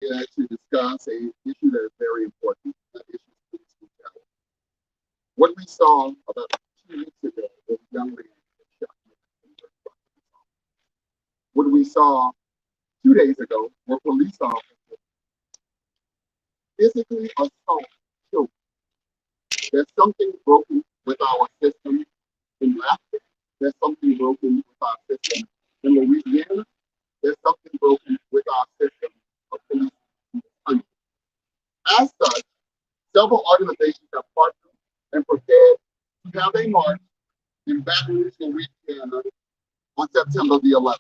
To discuss a issue that is very important, that issue is police brutality. What we saw about 2 weeks ago was a young man get shot in the front of his office. What we saw 2 days ago were police officers physically assault children. There's something broken with our system in Alaska. There's something broken with our system in Louisiana. There's something broken with our system of police in this country. As such, several organizations have partnered and prepared to have a march in Baton Rouge, Louisiana on September the 11th.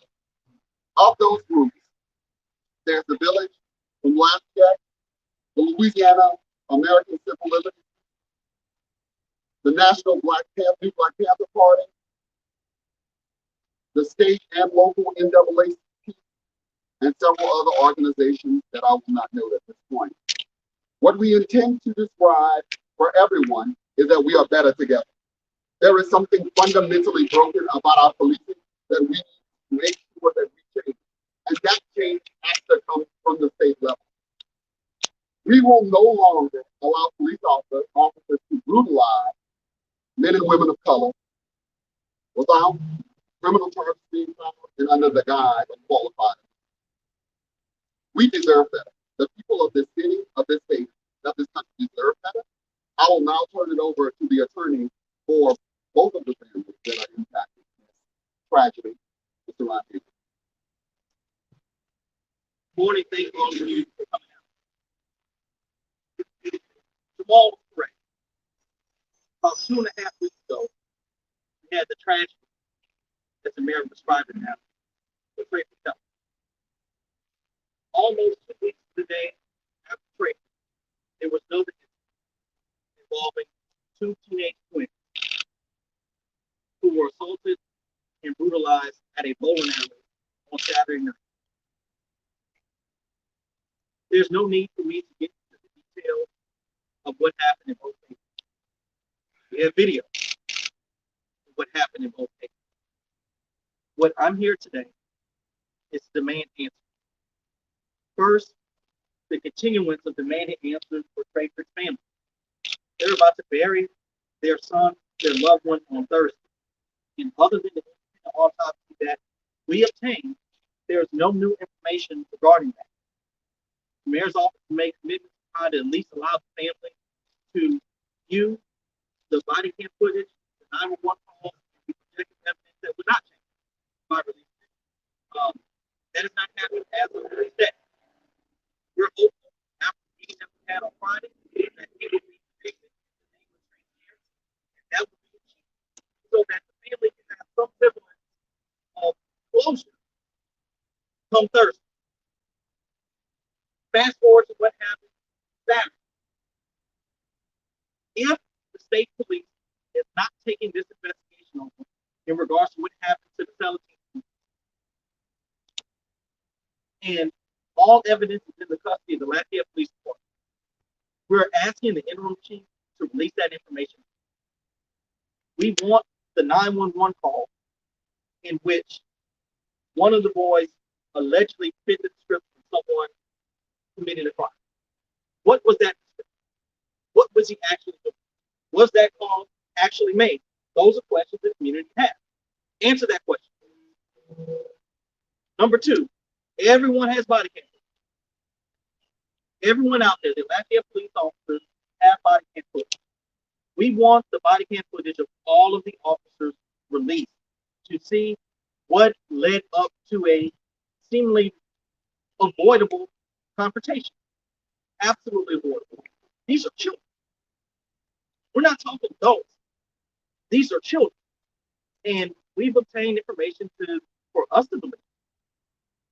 Of those groups, there's the Village from Lafayette, the Louisiana American Civil Liberties, the National Black Panther Party, the state and local NAACP, and several other organizations that I will not note at this point. What we intend to describe for everyone is that we are better together. There is something fundamentally broken about our policing that we need to make sure that we change. And that change has to come from the state level. We will no longer allow police officers to brutalize men and women of color without criminal charges being filed and under the guise of qualified. We deserve better. The people of this city, of this state, of this country deserve better. I will now turn it over to the attorney for both of the families that are impacted in this tragedy, Mr. Ryan. Good morning, thank all of you for coming out. Jamal was correct. About 2.5 weeks ago, we had the tragedy, as the mayor described it now, with Trey Patel. Almost 2 weeks today after Trey, there was no incident involving 2 teenage twins who were assaulted and brutalized at a bowling alley on Saturday night. There's no need for me to get into the details of what happened in both cases. We have video of what happened in both cases. What I'm here today is to demand answers. First, the continuance of demanding answers for Trayford's family. They're about to bury their son, their loved one, on Thursday. And other than the autopsy that we obtained, there is no new information regarding that. The mayor's office made commitments to try to at least allow the family to view the body cam footage, the 911 calls, and the projected evidence that would not change by release. That is not happening as of this day. We're hopeful after the meeting that we had on Friday that he will be convicted in the name of transparency, and that will be achieved so that the family can have some semblance of closure come Thursday. Fast forward to what happened Saturday. If the state police is not taking this investigation on in regards to what happened to the Celatine, and all evidence is in the custody of the Lafayette Police Department, we're asking the interim chief to release that information. We want the 911 call in which one of the boys allegedly fit the description of someone committing a crime. What was that description? What was he actually doing? Was that call actually made? Those are questions the community has. Answer that question. Number 2, everyone has body cam. Everyone out there, the Lafayette police officers have body cam footage. We want the body cam footage of all of the officers released to see what led up to a seemingly avoidable confrontation. Absolutely avoidable. These are children. We're not talking adults. These are children. And we've obtained information for us to believe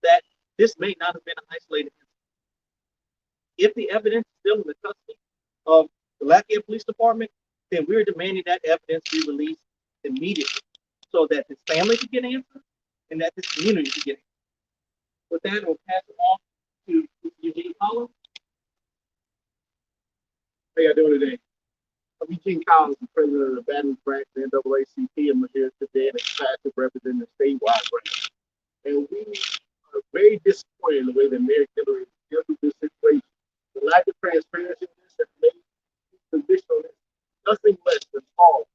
that this may not have been an isolated incident. If the evidence is still in the custody of the Lafayette Police Department, then we're demanding that evidence be released immediately so that his family can get answers and that this community can get answers. With that, we'll pass it on to Eugene Collins. How y'all doing today? I'm Eugene Collins, the president of the Baton Rouge branch of the NAACP. I'm here today in a capacity representing the statewide branch. And we are very disappointed in the way that Mayor deal with this situation. The lack of transparency in this has made position nothing less than false.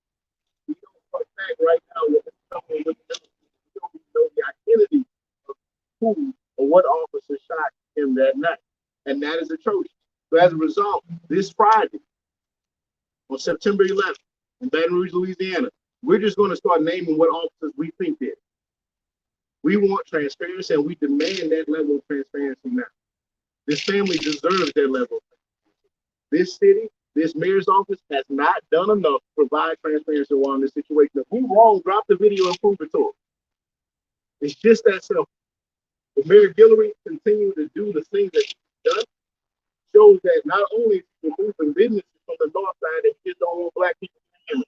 We know for a fact right now that this company with the we don't even know the identity of who or what officer shot him that night. And that is atrocious. So as a result, this Friday, on September 11th, in Baton Rouge, Louisiana, we're just going to start naming what officers we think did. We want transparency, and we demand that level of transparency now. This family deserves that level of transparency. This city, this mayor's office has not done enough to provide transparency on this situation. If we're wrong, drop the video and prove it to us. It's just that simple. If Mayor Guillory continue to do the things that he's done, shows that not only is he removing businesses from the north side, that he just don't want black people to be in it.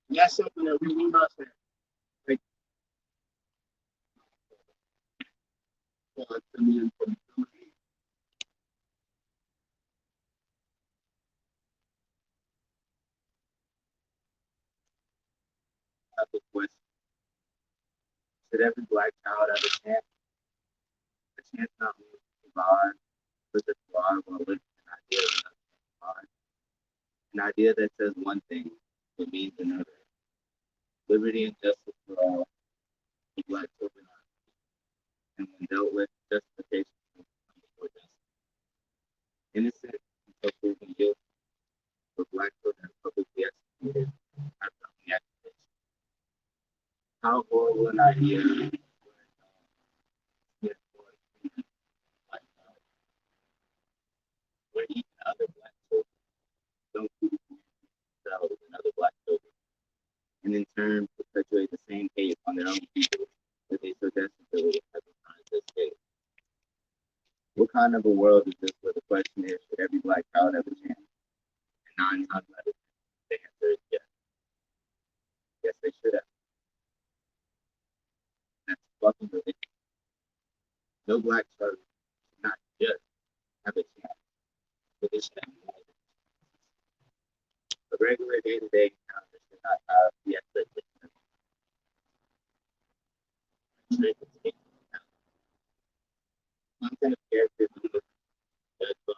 And that's something that we will not stand. Thank So it's in the information. I have a question. Should every black child have a chance not to survive with a survive while living an idea of another survive? An idea that says one thing, but means another. Liberty and justice for all, for black children are, and when dealt with, justification will come before justice. Innocent until proven guilty, for black children publicly executed after only accusation. How horrible an idea yet where even other black children don't see themselves and other black children, and in turn perpetuate the same hate on their own people that they so desperately have been trying to escape. What kind of a world is this where the question is, should every black child have a chance? And 9 times out of 10, the answer is yes. Yes, they should have. That's fucking ridiculous. No black child should not just have a chance, but they should have more. A regular day-to-day encounter should not have the expectation of content of characters and judged by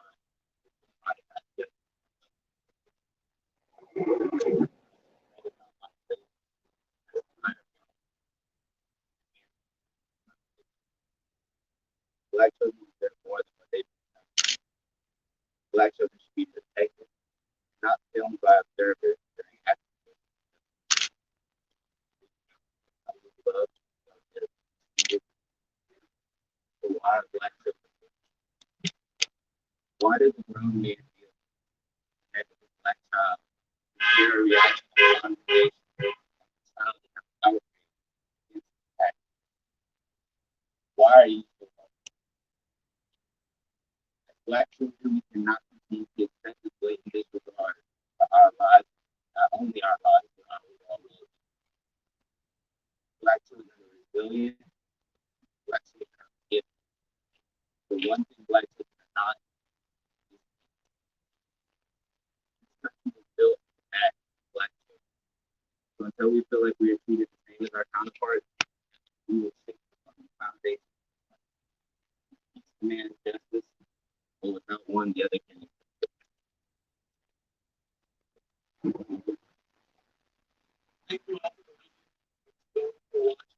black children deserve more than what they become. Black children should be protected, not filmed by observers during actions of love. So why are black children? Why does a grown man feel connected with a black child? Their reaction to conversation, child is not. Why are you so as black children? We cannot continue to accept this blatant disregard for our lives, not only our lives, but our overall lives. Black children are resilient. Black children are gifted. The one thing black children are not is built at black children. So until we feel like we are treated the same as our counterparts, we will stick on the foundation. Each demands justice, but without one, the other can exist. Thank you all for watching.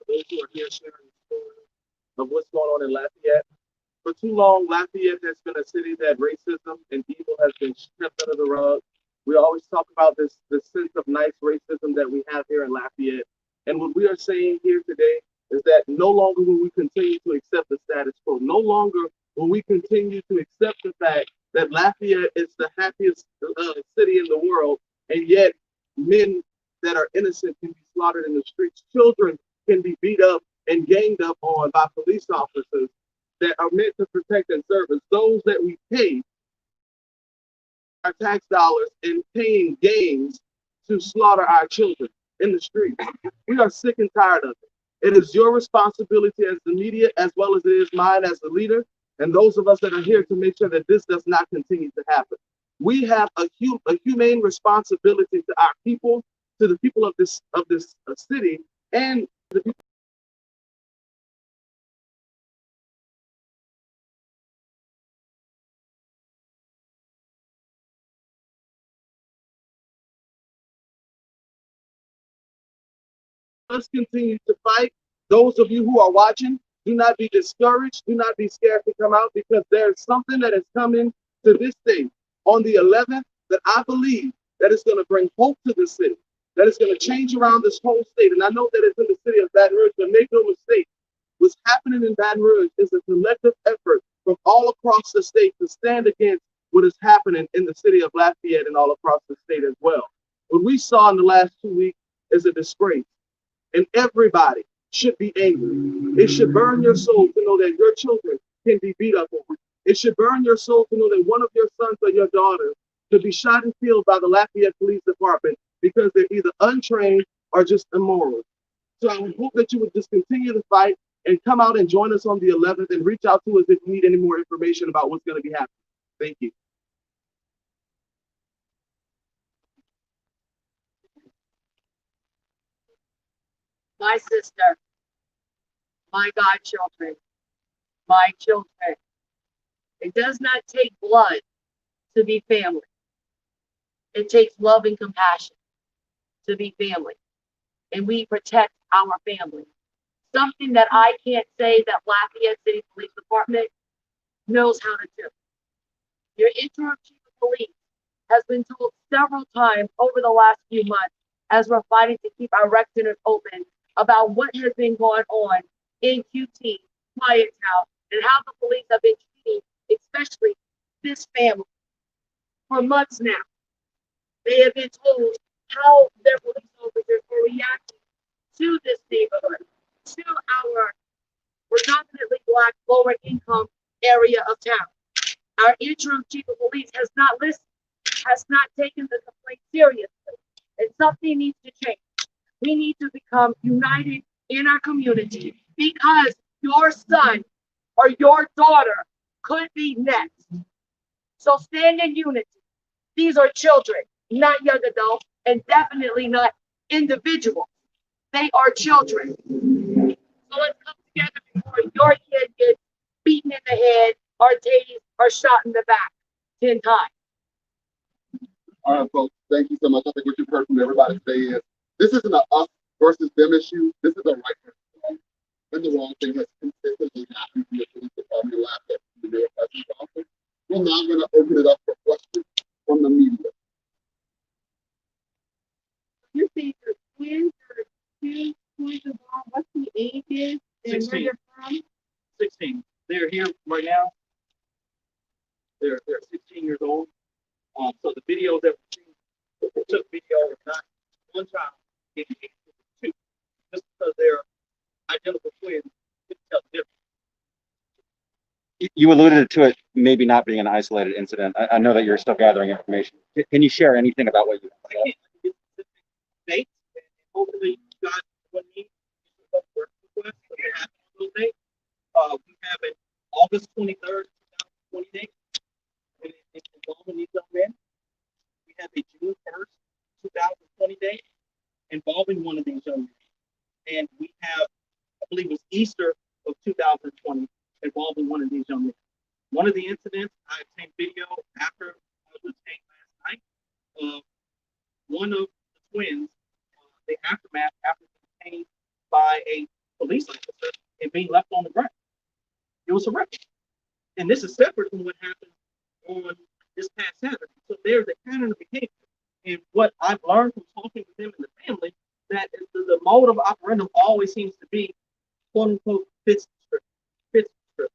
Those who are here sharing the story of what's going on in Lafayette. For too long, Lafayette has been a city that racism and evil has been swept under the rug. We always talk about this sense of nice racism that we have here in Lafayette. And what we are saying here today is that no longer will we continue to accept the status quo. No longer will we continue to accept the fact that Lafayette is the happiest city in the world, and yet men that are innocent can be slaughtered in the streets. Children can be beat up and ganged up on by police officers that are meant to protect and serve us, those that we pay our tax dollars in paying gangs to slaughter our children in the street. We are sick and tired of it. It is your responsibility as the media, as well as it is mine as the leader, and those of us that are here to make sure that this does not continue to happen. We have a humane responsibility to our people, to the people of this city, and the people must continue to fight. Those of you who are watching, do not be discouraged. Do not be scared to come out, because there's something that is coming to this state on the 11th that I believe that is going to bring hope to the city, that is going to change around this whole state. And I know that it's in the city of Baton Rouge, but make no mistake, what's happening in Baton Rouge is a collective effort from all across the state to stand against what is happening in the city of Lafayette and all across the state as well. What we saw in the last 2 weeks is a disgrace, and everybody should be angry. It should burn your soul to know that your children can be beat up over. It should burn your soul to know that one of your sons or your daughters could be shot and killed by the Lafayette Police Department because they're either untrained or just immoral. So I would hope that you would just continue to fight and come out and join us on the 11th and reach out to us if you need any more information about what's going to be happening. Thank you. My sister, my godchildren, my children. It does not take blood to be family. It takes love and compassion to be family. And we protect our family. Something that I can't say that Lafayette City Police Department knows how to do. Your interim chief of police has been told several times over the last few months, as we're fighting to keep our rec centers open, about what has been going on in QT, Quiet Town, and how the police have been treating, especially this family, for months now. They have been told how their police officers are reacting to this neighborhood, to our predominantly Black lower income area of town. Our interim chief of police has not listened, has not taken the complaint seriously, and something needs to change. We need to become united in our community, because your son or your daughter could be next. So stand in unity. These are children, not young adults, and definitely not individuals. They are children. So let's come together before your kid gets beaten in the head or tased or shot in the back 10 times. All right, folks, thank you so much. I think what you've heard from everybody today is this isn't a us versus them issue. This is a right versus wrong. And the wrong thing has consistently happened in the police department last at the mayor president's office. We're now going to open it up for questions from the media. You say your twins are 2 points of all. What's the ages and where 16. they're from? 16. They're here right now. They're 16 years old. So the videos that we took video of not one child getting hit, two. Just because they're identical twins, you can tell the difference. You alluded to it maybe not being an isolated incident. I know that you're still gathering information. Can you share anything about what you I can't get specific dates, and hopefully you guys will need work requests that they have on those dates. We have an August 23rd, 2020 date, and it's involving these young men. We have a June 1st, 2020 date involving one of these young men. And we have, I believe it was Easter of 2020 involving one of these young men. One of the incidents, I obtained video after I was detained last night of one of the twins, the aftermath after being detained by a police officer and being left on the ground. It was horrific. And this is separate from what happened on this past Saturday. So there's a pattern of behavior. And what I've learned from talking with them and the family, that is the mode of operandum always seems to be, quote unquote, fits the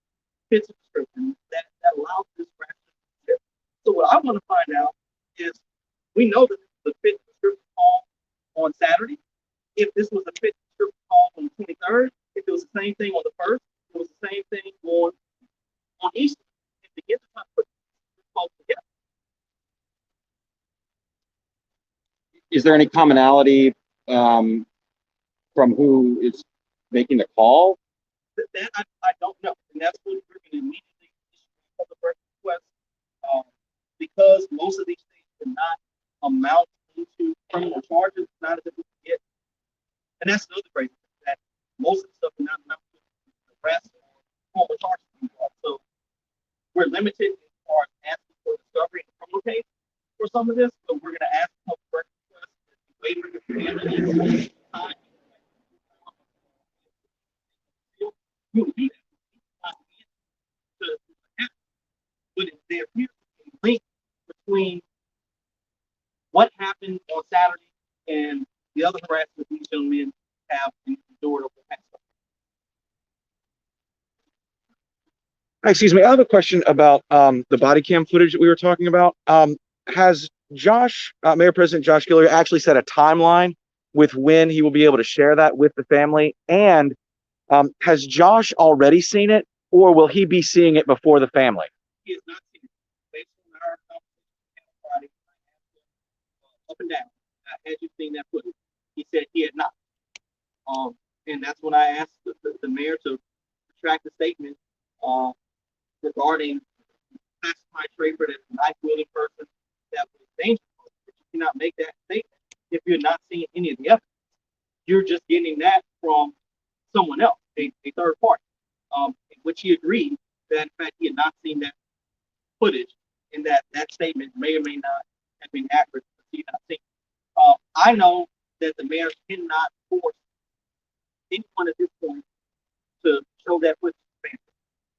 description that allows this practice to exist. So what I want to find out is, we know that this was a fit description call on Saturday. If this was a fit description call on the 23rd, if it was the same thing on the 1st, it was the same thing on Easter. And to get to try to put this call together. Is there any commonality from who is making the call? That I don't know, and that's what we're going to immediately issue a public request, because most of these things do not amount into criminal charges. It's not as if we can get, and that's another crazy thing, that most of the stuff do not amount to arrest or criminal charges. So we're limited as far as asking for discovery in the criminal case for some of this, but we're going to ask for public request waiver time Excuse me, I have a question about the body cam footage that we were talking about. Has Mayor President Josh Gilliard actually set a timeline with when he will be able to share that with the family? And has Josh already seen it, or will he be seeing it before the family? He has not seen it. Based on our conversation on Friday, I asked him up and down, had you seen that footage? He said he had not. And that's when I asked the mayor to retract the statement regarding classified Trayford as a knife-wielding person that was dangerous. But you cannot make that statement if you're not seeing any of the evidence. You're just getting that from someone else, a third party, in which he agreed that in fact he had not seen that footage and that statement may or may not have been accurate, but he had not seen it. I know that the mayor cannot force anyone at this point to show that footage to the family.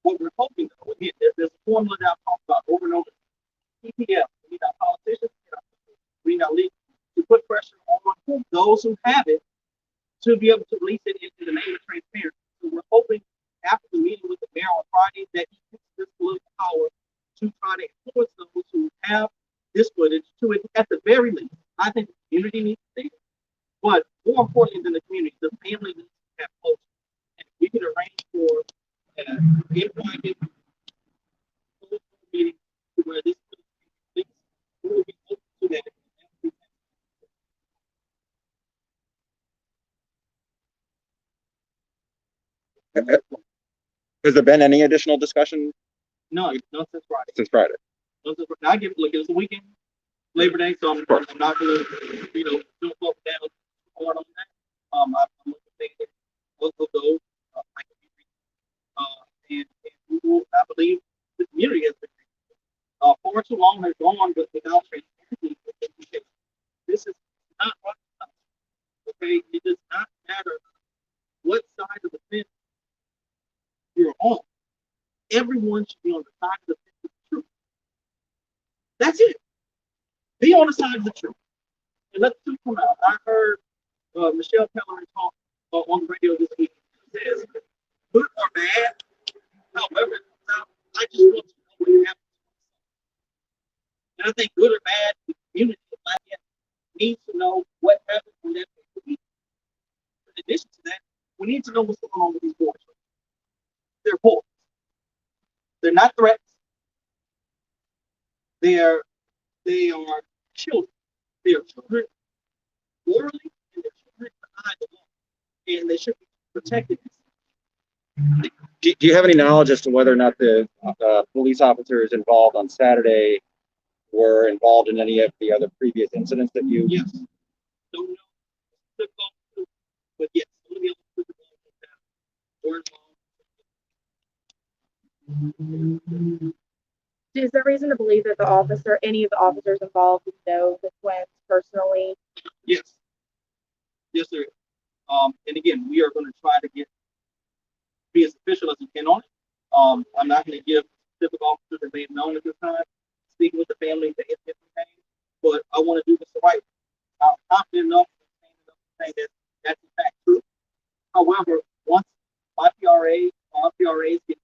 What we're hoping, though, again, there's a formula that I've talked about over and over. PPF, we need our politicians, we need our leaders to put pressure on those who have it to be able to release it into the name of transparency. So we're hoping after the meeting with the mayor on Friday that he uses this political power to try to influence those who have this footage to it at the very least. I think the community needs to see it. But more importantly than the community, the family needs to have closure. And if we can arrange for an in-private meeting to where this footage is released, we will be open to that. Has there been any additional discussion No, since Friday. since Friday? Now, I give look, it was a weekend, Labor Day, so I'm not gonna, don't fall down hard on that. I'm looking at both of those. I can be and we will, I believe the community has been far too long has gone without transparency. This is not rocket science, okay? It does not matter what side of the fence you're on. Everyone should be on the side of the fence of the truth. That's it. Be on the side of the truth. And let the truth come out. I heard Michelle Pellerin talk on the radio this week. It says, good or bad, however it comes out, I just want to know what happened. And I think good or bad, the community of Lafayette needs to know what happened when that people. In addition to that, we need to know what's going on with these boys. They're boys. They're not threats. They are children. They are children morally, and they're children behind the law, and they should be protected. Do you have any knowledge as to whether or not the police officers involved on Saturday were involved in any of the other previous incidents that you? Yes. Don't know. But yes, some of the other were involved. Is there reason to believe that any of the officers involved know the twins personally? Yes. Yes, sir. And again, we are going to try to be as official as we can on it. I'm not going to give specific officers that may have known at this time, speaking with the family, the name, but I want to do this the right way. I'm confident enough to say that that's in fact true. However, once my PRAs get